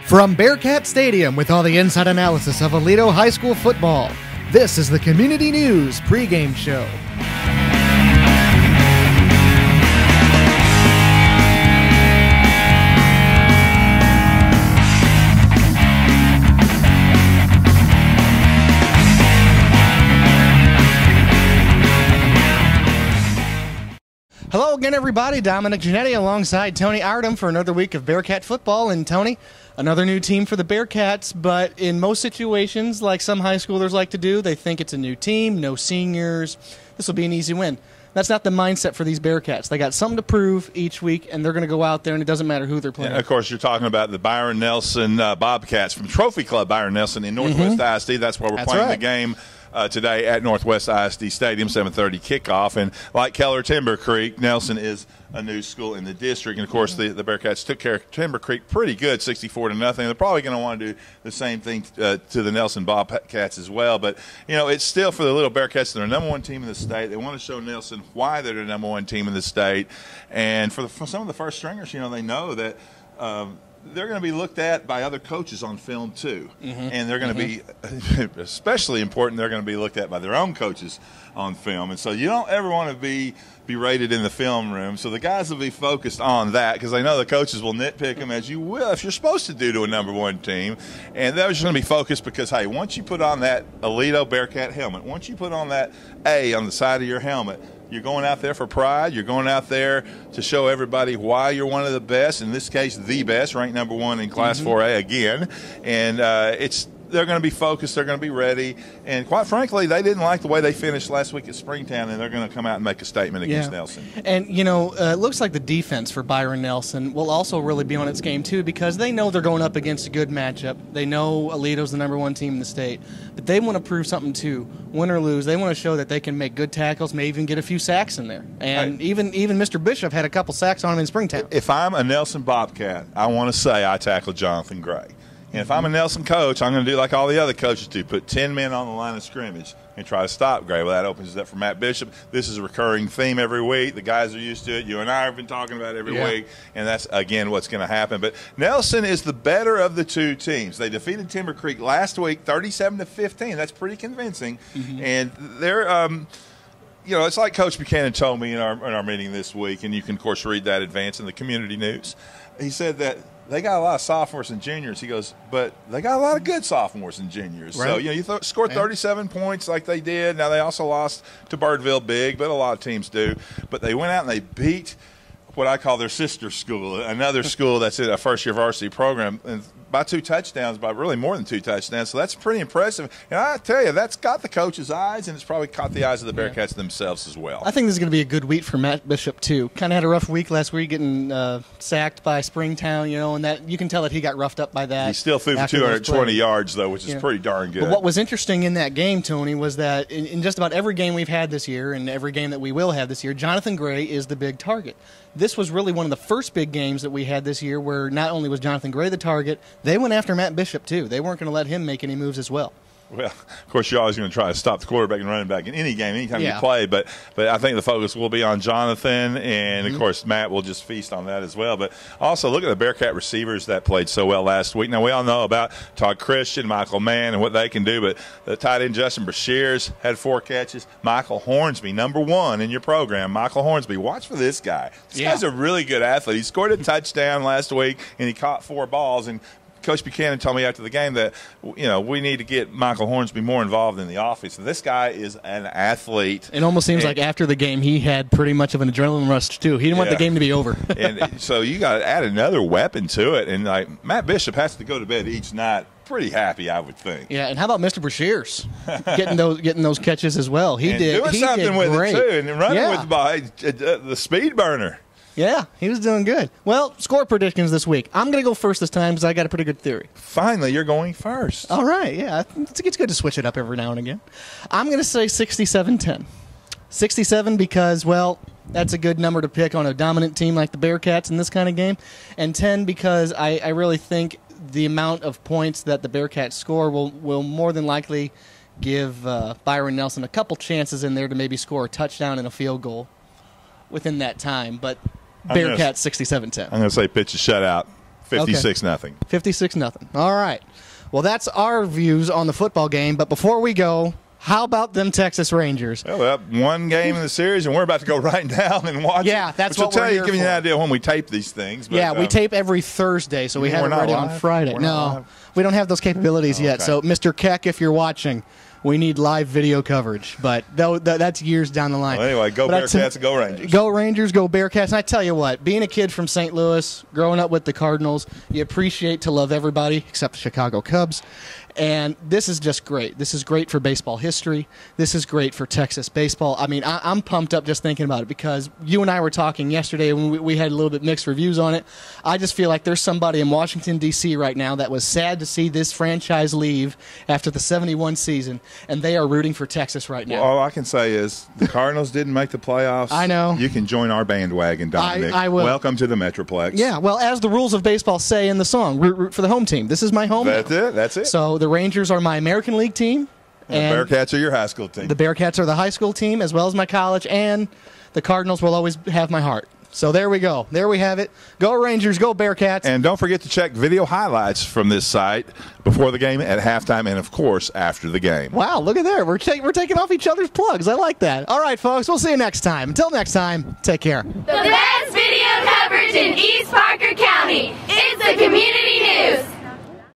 From Bearcat Stadium with all the inside analysis of Aledo High School football, this is the Community News pregame show. Hello again, everybody. Dominic Giannetti alongside Tony Ardem for another week of Bearcat football. And Tony, another new team for the Bearcats, but in most situations, like some high schoolers like to do, they think it's a new team, no seniors. This will be an easy win. That's not the mindset for these Bearcats. They got something to prove each week, and they're going to go out there, and it doesn't matter who they're playing. And of course, you're talking about the Byron Nelson Bobcats from Trophy Club Byron Nelson in Northwest ISD. That's where we're playing the game today at Northwest ISD Stadium, 7:30 kickoff. And like Keller Timber Creek, Nelson is a new school in the district. And, of course, the Bearcats took care of Timber Creek pretty good, 64-0. They're probably going to want to do the same thing to the Nelson Bobcats as well. But, you know, it's still for the little Bearcats. They're the number one team in the state. They want to show Nelson why they're the number one team in the state. And for some of the first stringers, you know, they know that they're going to be looked at by other coaches on film too, and they're going to be especially important. They're going to be looked at by their own coaches on film, and so you don't ever want to be rated in the film room. So the guys will be focused on that because they know the coaches will nitpick them as you will if you're supposed to do to a number one team, and they're just going to be focused because hey, once you put on that Aledo Bearcat helmet, once you put on that A on the side of your helmet, you're going out there for pride. You're going out there to show everybody why you're one of the best, in this case, the best, ranked number one in Class 4A again. And they're going to be focused. They're going to be ready. And quite frankly, they didn't like the way they finished last week at Springtown, and they're going to come out and make a statement against Nelson. And, you know, it looks like the defense for Byron Nelson will also really be on its game, too, because they know they're going up against a good matchup. They know Aledo's the number one team in the state. But they want to prove something, too. Win or lose, they want to show that they can make good tackles, may even get a few sacks in there. And even Mr. Bishop had a couple sacks on him in Springtown. If I'm a Nelson Bobcat, I want to say I tackled Jonathan Gray. And if I'm a Nelson coach, I'm going to do like all the other coaches do, put 10 men on the line of scrimmage and try to stop Gray. Well, that opens it up for Matt Bishop. This is a recurring theme every week. The guys are used to it. You and I have been talking about it every week, and that's, again, what's going to happen. But Nelson is the better of the two teams. They defeated Timber Creek last week, 37-15. That's pretty convincing. And they're you know, it's like Coach Buchanan told me in our meeting this week, and you can, of course, read that advance in the community news. He said that they got a lot of sophomores and juniors. He goes, but they got a lot of good sophomores and juniors. Right. So, you know, you scored 37 points like they did. Now, they also lost to Birdville big, but a lot of teams do. But they went out and they beat what I call their sister school, another school that's in a first-year varsity program, and by 2 touchdowns, by really more than 2 touchdowns. So that's pretty impressive. And I tell you, that's got the coach's eyes, and it's probably caught the eyes of the Bearcats themselves as well. I think this is going to be a good week for Matt Bishop, too. Kind of had a rough week last week getting sacked by Springtown, you know, and that you can tell that he got roughed up by that. He still threw for 220 yards, though, which is pretty darn good. But what was interesting in that game, Tony, was that in just about every game we've had this year and every game that we will have this year, Jonathan Gray is the big target. This was really one of the first big games that we had this year where not only was Jonathan Gray the target, they went after Matt Bishop, too. They weren't going to let him make any moves as well. Well, of course, you're always going to try to stop the quarterback and running back in any game, anytime you play. But I think the focus will be on Jonathan, and, of course, Matt will just feast on that as well. But also look at the Bearcat receivers that played so well last week. Now, we all know about Todd Christian, Michael Mann, and what they can do. But the tight end Justin Brashears had 4 catches. Michael Hornsby, number 1 in your program. Michael Hornsby, watch for this guy. This guy's a really good athlete. He scored a touchdown last week, and he caught 4 balls. And Coach Buchanan told me after the game that, you know, we need to get Michael Hornsby more involved in the offense. This guy is an athlete. It almost seems like after the game he had pretty much of an adrenaline rush, too. He didn't want the game to be over. And so you got to add another weapon to it. And, like, Matt Bishop has to go to bed each night pretty happy, I would think. Yeah, and how about Mr. Brashears getting those catches as well? He did something with great. it, too, and running with the speed burner. Yeah, he was doing good. Well, score predictions this week. I'm going to go first this time because I got a pretty good theory. Finally, you're going first. All right, yeah. It's good to switch it up every now and again. I'm going to say 67-10. 67 because, well, that's a good number to pick on a dominant team like the Bearcats in this kind of game. And 10 because I really think the amount of points that the Bearcats score will more than likely give Byron Nelson a couple chances in there to maybe score a touchdown and a field goal within that time. But Bearcats 67-10. I'm going to say pitch a shutout. 56-0. 56-0. All right. Well, that's our views on the football game. But before we go, how about them Texas Rangers? Well, one game in the series, and we're about to go right down and watch it. Yeah, that's what what we're tell you, here give you an for. idea when we tape these things. But, yeah, we tape every Thursday, so we have it ready on Friday. No, we don't have those capabilities yet. So, Mr. Keck, if you're watching, we need live video coverage. But that's years down the line. Well, anyway, go Bearcats and go Rangers. Go Rangers, go Bearcats. And I tell you what, being a kid from St. Louis, growing up with the Cardinals, you appreciate to love everybody except the Chicago Cubs. And this is just great. This is great for baseball history. This is great for Texas baseball. I mean, I'm pumped up just thinking about it because you and I were talking yesterday and we had a little bit mixed reviews on it. I just feel like there's somebody in Washington, D.C. right now that was sad to see this franchise leave after the 71 season, and they are rooting for Texas right now. Well, all I can say is the Cardinals didn't make the playoffs. I know. You can join our bandwagon, Dominic. I will. Welcome to the Metroplex. Yeah, well, as the rules of baseball say in the song, root for the home team. This is my home. That's it. So the Rangers are my American League team. And the Bearcats are your high school team. The Bearcats are the high school team as well as my college, and the Cardinals will always have my heart. So there we go. There we have it. Go Rangers, go Bearcats. And don't forget to check video highlights from this site before the game, at halftime, and, of course, after the game. Wow, look at there. We're taking off each other's plugs. I like that. All right, folks, we'll see you next time. Until next time, take care. The best video coverage in East Parker County. It's the Community News.